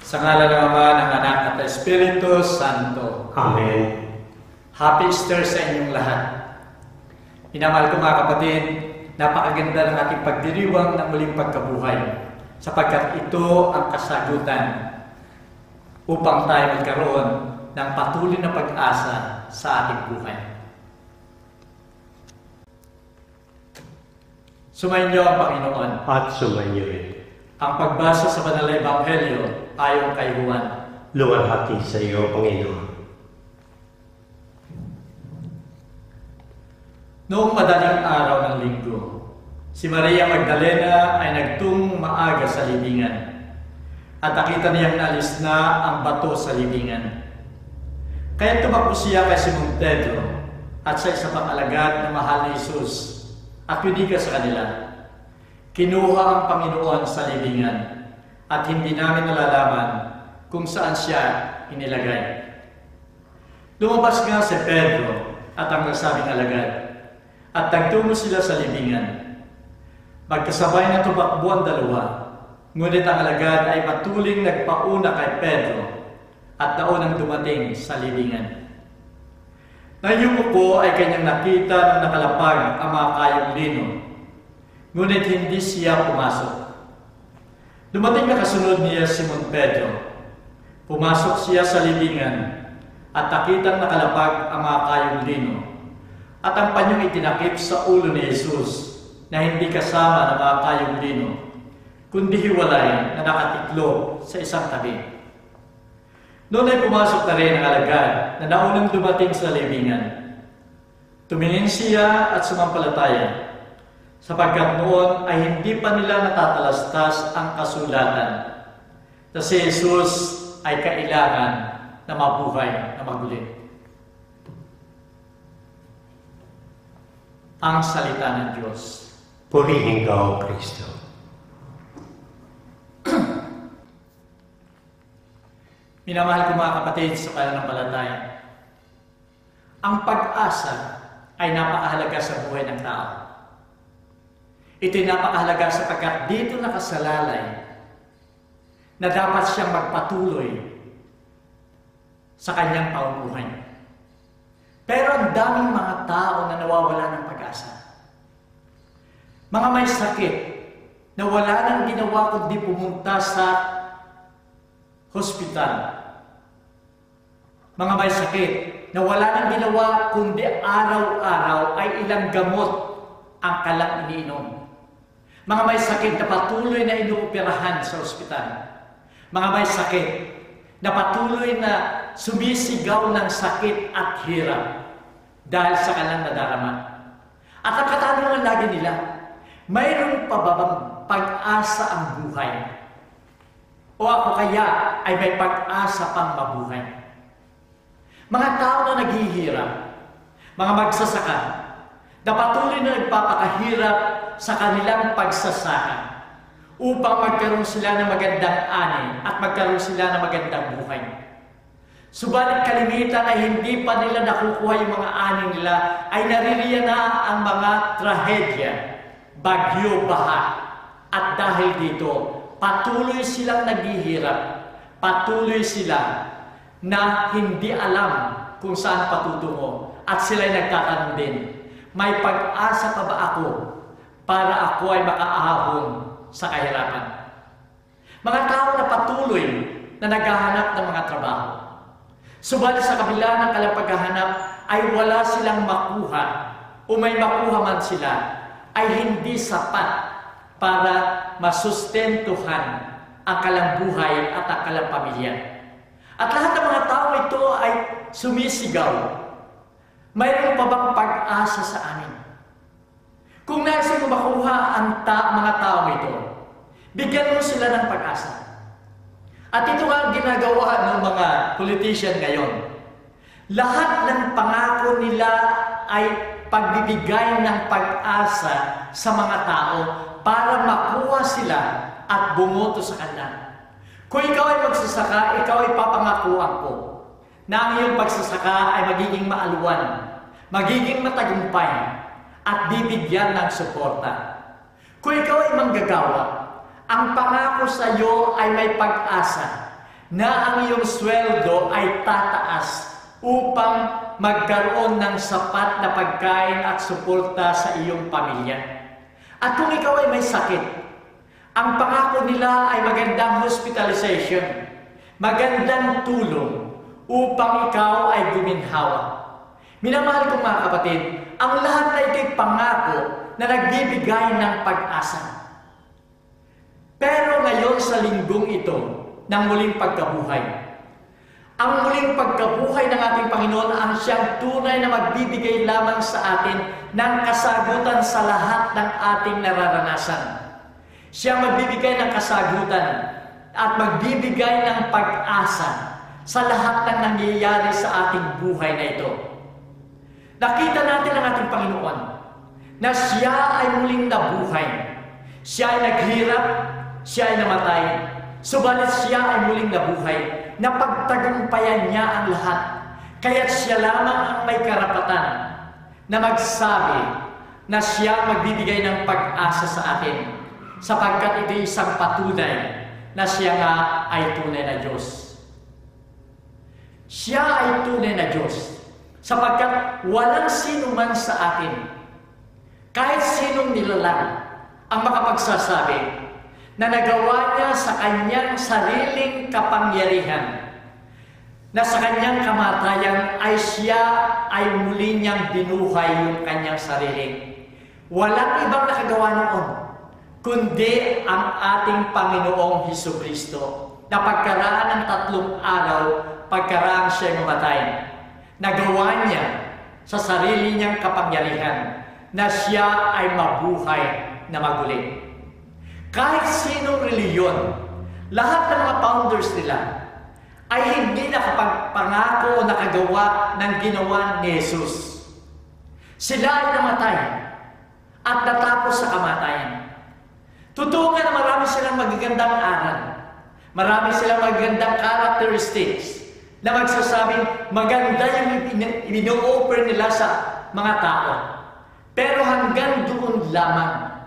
Sa ngalan ng Ama, ng Anak at ng Espiritu Santo. Amen. Happy Easter sa inyong lahat. Minamahal ko mga kapatid, napakaganda ng ating pagdiriwang ng muling pagkabuhay sapagkat ito ang kasagutan upang tayo magkaroon ng patuloy na pag-asa sa ating buhay. Sumainyo ang Panginoon. At sumainyo rin. Ang pagbasa sa Banal na Ebanghelyo ayon kay Juan. Luwalhati sa iyo, Panginoon. Noong madaling araw ng linggo, si Maria Magdalena ay nagtungong maaga sa libingan at nakita niyang naalis na ang bato sa libingan. Kaya tumakbo siya kay Simon Pedro at sa isa pang alagad na mahal ni Jesus at yunika sa kanila. Kinuha ang Panginoon sa libingan at hindi namin nalalaman kung saan siya inilagay. Lumabas nga si Pedro at ang nasabing alagad at nagtungo sila sa libingan. Magkasabay na tumakbo ang dalawa, ngunit ang alagad ay patuling nagpauna kay Pedro at naunang dumating sa libingan. Nang yumuko ay kanyang nakita ng nakalapag ang mga kayong lino, ngunit hindi siya pumasok. Dumating na kasunod niya Simon Pedro. Pumasok siya sa libingan at nakitang nakalapag ang mga kayong lino at ang panyong itinakip sa ulo ni Jesus na hindi kasama ng mga kayong lino, kundi hiwalay na nakatiklo sa isang tabi. Noon ay pumasok na rin ang alagad na naunang dumating sa libingan. Tumingin siya at sumampalataya, sapagkat noon ay hindi pa nila natatalastas ang kasulatan na si Jesus ay kailangan na mabuhay na maguli. Ang salita ng Diyos. Purihin ka, O Kristo. Minamahal ko mga kapatid sa pananampalataya, ang pag-asa ay napakahalaga sa buhay ng tao. Ito'y napakahalaga sapagkat dito nakasalalay na dapat siyang magpatuloy sa kanyang pamumuhay. Pero ang daming mga tao na nawawala ng pag-asa. Mga may sakit na wala nang ginawa kundi pumunta sa hospital. Mga may sakit na wala nang ginawa kundi araw-araw ay ilang gamot ang kalang iniinom. Mga may sakit na patuloy na inuoperahan sa ospital. Mga may sakit na patuloy na sumisigaw ng sakit at hirap dahil sa kanilang nadarama. At ang katanungan lagi nila, mayroon pa ba bang pag-asa ang buhay? O ako kaya ay may pag-asa pang mabuhay? Mga tao na naghihirap, mga magsasaka, na patuloy na nagpapakahirap sa kanilang pagsasaka upang magkaroon sila ng magandang ani at magkaroon sila ng magandang buhay. Subalit kalimitan ay hindi pa nila nakukuha yung mga ani nila, ay naririyan na ang mga trahedya, bagyo, baha. At dahil dito, patuloy silang naghihirap, patuloy sila na hindi alam kung saan patutungo at sila'y nagtatanong din, may pag-asa pa ba ako para ako ay makaahon sa kahirapan? Mga tao na patuloy na naghahanap ng mga trabaho. Subalit sa kabila ng kanilang paghahanap ay wala silang makuha o may makuha man sila ay hindi sapat para masustentuhan ang kanilang buhay at ang kanilang pamilya. At lahat ng mga tao ito ay sumisigaw, mayroon pa bang pag-asa sa amin? Kung nais mo makuha ang mga tao ito, bigyan mo sila ng pag-asa. At ito nga ang ginagawa ng mga politician ngayon. Lahat ng pangako nila ay pagbibigay ng pag-asa sa mga tao para makuha sila at bumoto sa kanila. Kung ikaw ay magsasaka, ikaw ay papangakuan ko na ang iyong pagsasaka ay magiging maaluwan, magiging matagumpay, at bibigyan ng suporta. Kung ikaw ay manggagawa, ang pangako sa iyo ay may pag-asa na ang iyong sweldo ay tataas upang magkaroon ng sapat na pagkain at suporta sa iyong pamilya. At kung ikaw ay may sakit, ang pangako nila ay magandang hospitalization, magandang tulong upang ikaw ay guminhawa. Minamahal kong mga kapatid, ang lahat ay ito'y pangako na nagbibigay ng pag-asa. Pero ngayon sa linggong ito ng muling pagkabuhay, ang muling pagkabuhay ng ating Panginoon ang siyang tunay na magbibigay lamang sa atin ng kasagutan sa lahat ng ating nararanasan. Siya magbibigay ng kasagutan at magbibigay ng pag-asa sa lahat ng nangyayari sa ating buhay na ito. Nakita natin ang ating Panginoon na siya ay muling nabuhay. Siya ay naghirap, siya ay namatay, subalit siya ay muling nabuhay. Napagtagumpayan niya ang lahat. Kaya't siya lamang ang may karapatan na magsabi na siya magbibigay ng pag-asa sa atin, sapagkat ito isang patunay na siya nga ay tunay na Diyos. Siya ay tunay na Diyos, sapagkat walang sino man sa atin, kahit sinong nilalang, ang makapagsasabi na nagawa niya sa kanyang sariling kapangyarihan, na sa kanyang kamatayan ay siya ay muli niyang binuhay yung kanyang sarili. Walang ibang nakagawa noon, kundi ang ating Panginoong Hesukristo, na pagkaraan ng 3 araw, pagkaraan siya mamatay, nagawa niya sa sarili niyang kapangyarihan na siya ay mabuhay na maguli. Kahit sinong reliyon, lahat ng mga founders nila ay hindi nakapagpangako o nakagawa ng ginawa ni Jesus. Sila ay namatay at natapos sa kamatayan. Totoo nga na marami silang magagandang aral. Marami silang magagandang characteristics na magsasabing maganda yung ino-offer nila sa mga tao. Pero hanggang doon lamang.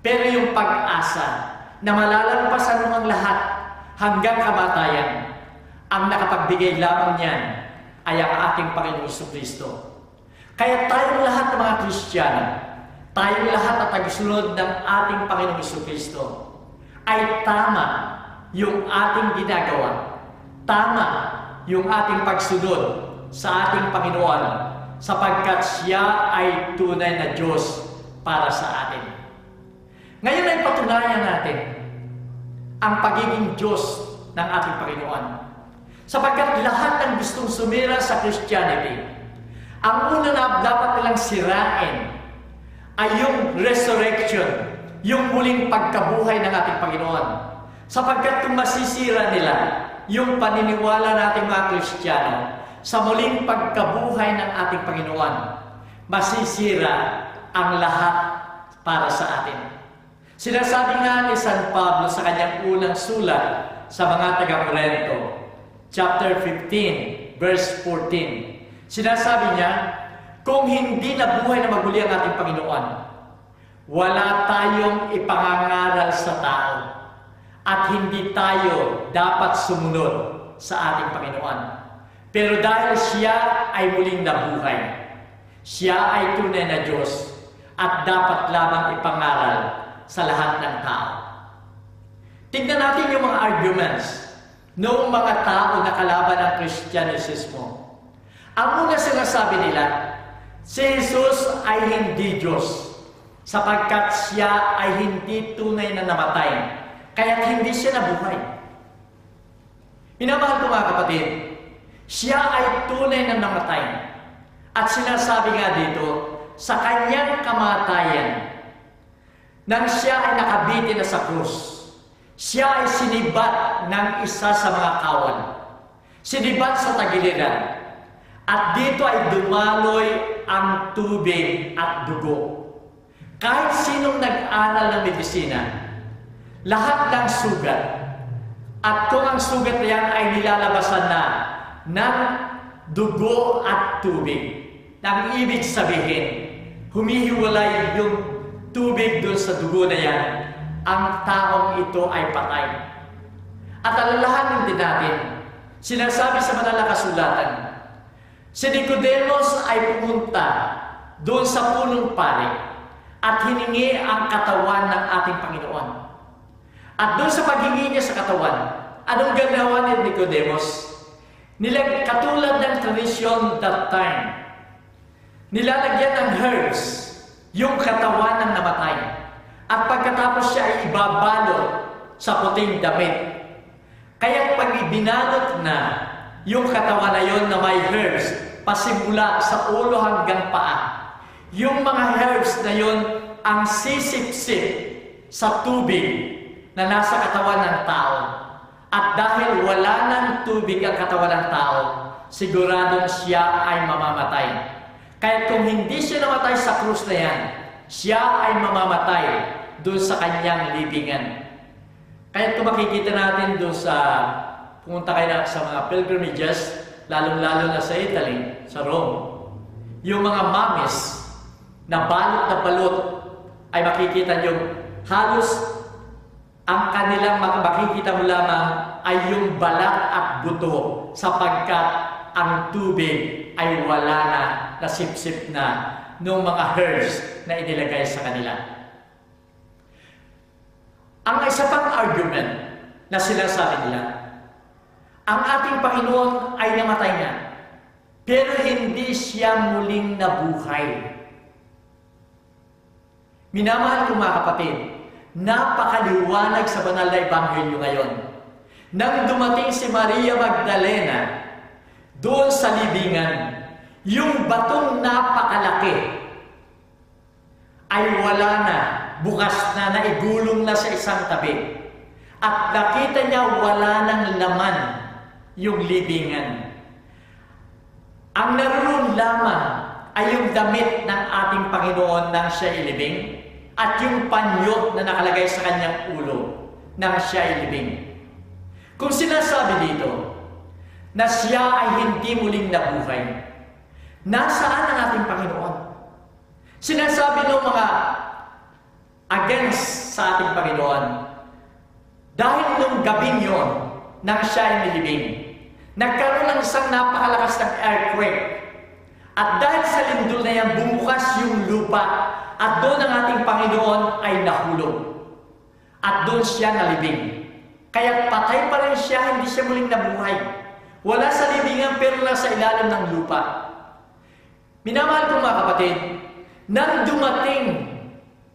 Pero yung pag-asa na malalampasan mo ang lahat hanggang kamatayan, ang nakapagbigay lamang niyan ay ang ating Panginoong Jesucristo. Kaya tayong lahat ng mga Kristiyano, tayong lahat na tagasunod ng ating Panginoong Jesucristo, ay tama yung ating ginagawa. Tama yung ating pagsunod sa ating Panginoon, sapagkat siya ay tunay na Diyos para sa atin. Ngayon ay patunayan natin ang pagiging Diyos ng ating Panginoon. Sapagkat lahat ng gustong sumira sa Christianity, ang una na dapat nilang sirain ay yung resurrection, yung muling pagkabuhay ng ating Panginoon. Sapagkat kung masisira nila yung paniniwala nating mga Kristiyano sa muling pagkabuhay ng ating Panginoon, masisira ang lahat para sa atin. Sinasabi nga ni San Pablo sa kanyang unang sulat sa mga taga-Corinto, chapter 15, verse 14. Sinasabi niya, kung hindi nabuhay na maguli ang ating Panginoon, wala tayong ipangangaral sa tao at hindi tayo dapat sumunod sa ating Panginoon. Pero dahil siya ay muling nabuhay, siya ay tunay na Diyos at dapat lamang ipangaral sa lahat ng tao. Tingnan natin yung mga arguments noong mga tao na kalaban ng Kristyanismo. Ang una sinasabi nila, si Jesus ay hindi Diyos sapagkat siya ay hindi tunay na namatay, kaya't hindi siya nabuhay. Minamahal ko mga kapatid, siya ay tunay na namatay. At sinasabi nga dito, sa kanyang kamatayan, nang siya ay nakabitin na sa krus, siya ay sinibat ng isa sa mga kawan. Sinibat sa tagiliran. At dito ay dumaloy ang tubig at dugo. Kahit sinong nag-aral ng medisina, lahat ng sugat, at kung ang sugat na yan ay nilalabasan na ng dugo at tubig, nang ibig sabihin, humihiwalay yung tubig doon sa dugo na yan, ang taong ito ay patay. At alalahanin din natin, sinasabi sa banal na kasulatan, si Nicodemos ay pumunta doon sa punong pari at hiningi ang katawan ng ating Panginoon. At doon sa paghingi niya sa katawan, anong ginawa ni Nicodemos? Katulad ng tradisyon that time, nilalagyan ng herbs yung katawan ng namatay. At pagkatapos siya ay ibabalot sa puting damit. Kaya pag ibinalot na yung katawan na yon na may herbs, pasimula sa ulo hanggang paa, yung mga herbs na yon ang sisip-sip sa tubig na nasa katawan ng tao. At dahil wala ng tubig ang katawan ng tao, siguradong siya ay mamamatay. Kaya kung hindi siya namatay sa krus na yan, siya ay mamamatay doon sa kanyang libingan. Kaya kung makikita natin doon sa, pumunta kayo sa mga pilgrimages, lalong-lalo na sa Italy, sa Rome, yung mga mummies na balot ay makikita nyo, halos ang kanilang makikita mo lamang ay yung balat at buto sapagkat ang tubig ay wala na, nasipsip na ng mga herbs na inilagay sa kanila. Ang isa pang argument na sinasabi nila, ang ating Panginoon ay namatay na, pero hindi siya muling nabuhay. Minamahal ko mga kapatid, napakaliwanag sa banal na ebanghelyo ngayon. Nang dumating si Maria Magdalena doon sa libingan, yung batong napakalaki ay wala na, bukas na, naigulong na sa isang tabi. At nakita niya wala ng laman yung libingan. Ang naroon lamang ay yung damit ng ating Panginoon nang siya ilibing, at yung panyo na nakalagay sa kanyang ulo nang siya ilibing. Kung sinasabi dito na siya ay hindi muling nabuhay, nasaan ang ating Panginoon? Sinasabi ng mga against sa ating Panginoon, dahil nung gabing yon nang siya ay nilibing, nagkaroon ng isang napakalakas ng earthquake. At dahil sa lindol na yan, bumukas yung lupa. At doon ang ating Panginoon ay nahulog. At doon siya nalibing. Kaya patay pa rin siya, hindi siya muling nabuhay. Wala sa libingan pero nasa ilalim ng lupa. Minamahal ko mga kapatid, nang dumating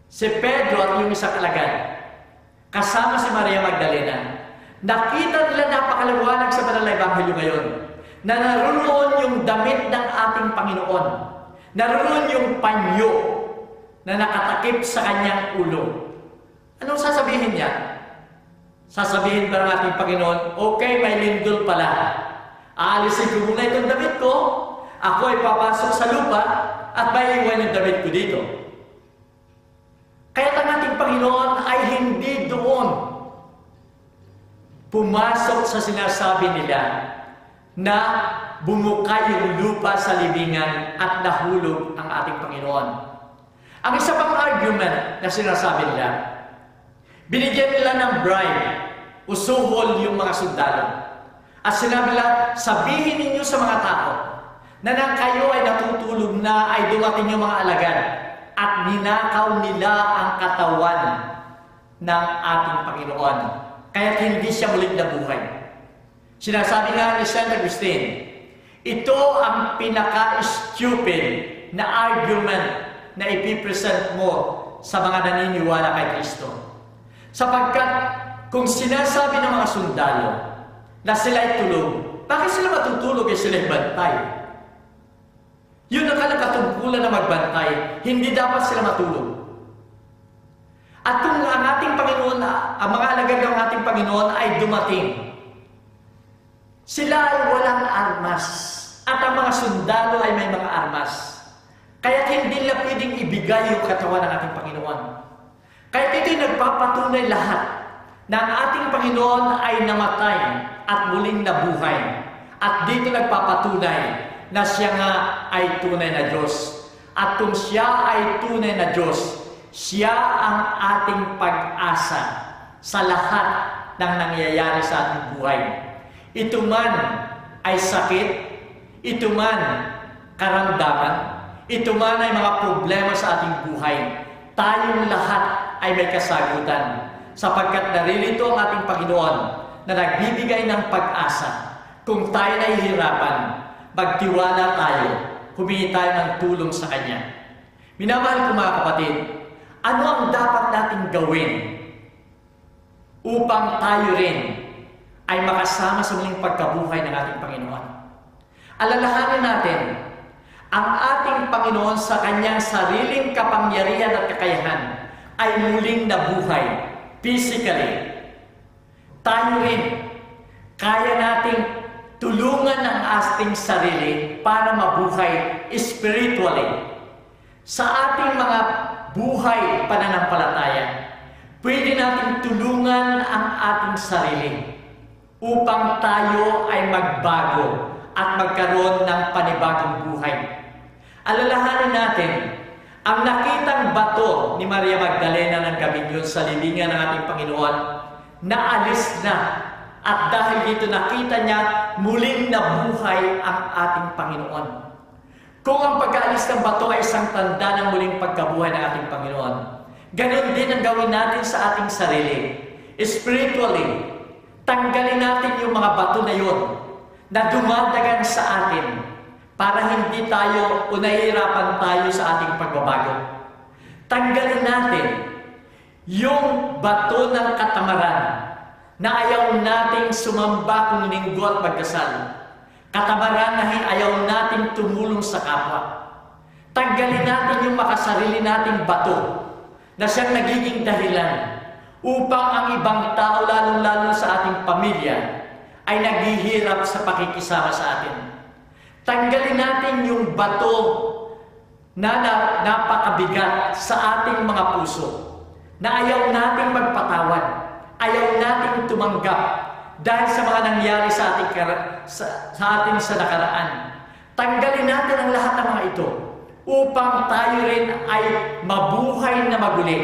si Pedro at yung isang alagad, kasama si Maria Magdalena, nakita nila napakaliwanag sa banal na ebanghelyo ngayon na naroon yung damit ng ating Panginoon. Naroon yung panyo na nakatakip sa kanyang ulo. Anong sasabihin niya? Sasabihin ba ng ating Panginoon, okay, may lindol pala. Aalisin ko muna itong damit ko, ako ay papasok sa lupa, at may iwan yung damit ko dito. Kaya ang ating Panginoon ay hindi doon pumasok sa sinasabi nila na bumukay yung lupa sa libingan at nahulog ang ating Panginoon. Ang isa pang argument na sinasabi nila, binigyan nila ng bribe, usuhol yung mga sundalo. At sinabi nila, sabihin ninyo sa mga tao na nang kayo ay natutulog na ay dumating yung mga alagad at ninakaw nila ang katawan ng ating Panginoon. Kaya hindi siya muling nabuhay. Sinasabi nga ni St. Augustine, ito ang pinaka-stupid na argument na ipipresent mo sa mga naniniwala kay Kristo. Sapagkat kung sinasabi ng mga sundalo na sila'y tulog, bakit sila matutulog ay sila'y bantay? Yun ang katungkulan na magbantay, hindi dapat sila matulog. At kung ang ating Panginoon, ang mga alagad ng ating Panginoon ay dumating, sila ay walang armas at ang mga sundalo ay may mga armas. Kaya hindi nila pwedeng ibigay yung katawan ng ating Panginoon. Kaya ito'y nagpapatunay lahat na ang ating Panginoon ay namatay at muling nabuhay. At dito nagpapatunay na siya nga ay tunay na Diyos. At kung siya ay tunay na Diyos, siya ang ating pag-asa sa lahat ng nangyayari sa ating buhay. Ito man ay sakit, ito man karamdaman, ito man ay mga problema sa ating buhay. Tayong lahat ay may kasagutan sapagkat narilito ang ating Panginoon na nagbibigay ng pag-asa. Kung tayo nahihirapan, magtiwala tayo, humingi tayo ng tulong sa Kanya. Minamahal ko mga kapatid, ano ang dapat nating gawin upang tayo rin ay makasama sa muling pagkabuhay ng ating Panginoon? Alalahanin natin, ang ating Panginoon sa Kanyang sariling kapangyarihan at kakayahan ay muling nabuhay physically. Tayo rin, kaya nating tulungan ang ating sarili para mabuhay spiritually. Sa ating mga buhay pananampalataya, pwede nating tulungan ang ating sarili upang tayo ay magbago at magkaroon ng panibagong buhay. Alalahanin natin, ang nakitang bato ni Maria Magdalena ng gabing yun sa libingan ng ating Panginoon, naalis na. At dahil dito nakita niya, muling nabuhay ang ating Panginoon. Kung ang pag-aalis ng bato ay isang tanda ng muling pagkabuhay ng ating Panginoon, ganon din ang gawin natin sa ating sarili. Spiritually, tanggalin natin yung mga bato na yun na dumadagan sa atin para hindi tayo o nahihirapan tayo sa ating pagbabago. Tanggalin natin yung bato ng katamaran na ayaw nating sumamba kung linggo at magdasal. Katamaran na ayaw nating tumulong sa kapwa. Tanggalin natin yung makasarili nating bato na siyang nagiging dahilan upang ang ibang tao, lalong-lalo sa ating pamilya, ay naghihirap sa pakikisama sa atin. Tanggalin natin yung bato na napakabigat sa ating mga puso, na ayaw nating magpatawad, ayaw nating tumanggap dahil sa mga nangyari sa atin sa nakaraan. Tanggalin natin ang lahat ng mga ito upang tayo rin ay mabuhay na maguli.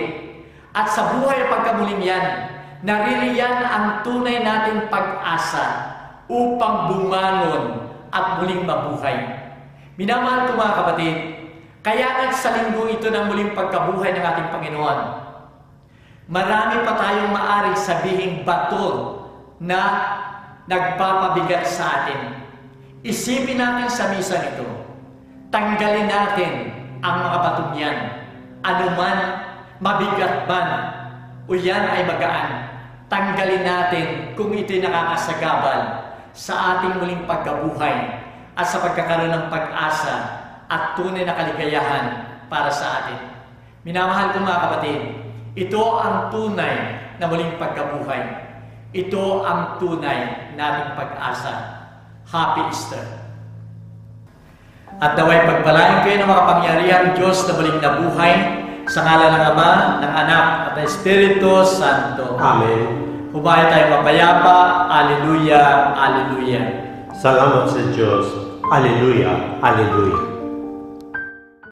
At sa buhay pagkamuling yan, naririyan ang tunay nating pag-asa upang bumangon at muling mabuhay. Minamahal ko mga kapatid, kaya nga sa linggo ito ng muling pagkabuhay ng ating Panginoon, marami pa tayong maaring sabihing bato na nagpapabigat sa atin. Isipin natin sa misa nito, tanggalin natin ang mga batong yan, anuman, mabigat man, o yan ay magaan. Tanggalin natin kung ito'y nakakasagabal sa ating muling pagkabuhay at sa pagkakaroon ng pag-asa at tunay na kaligayahan para sa atin. Minamahal ko mga kapatid, ito ang tunay na muling pagkabuhay. Ito ang tunay nating pag-asa. Happy Easter! At naway pagpalain kayo ng mga pangyarihang Diyos na muling nabuhay sa ngalan ng Ama, ng Anak, at ng Espiritu Santo. Amen. Humayo tayo mapayapa. Alleluia, Alleluia. Salamat sa Diyos. Alleluia, Alleluia.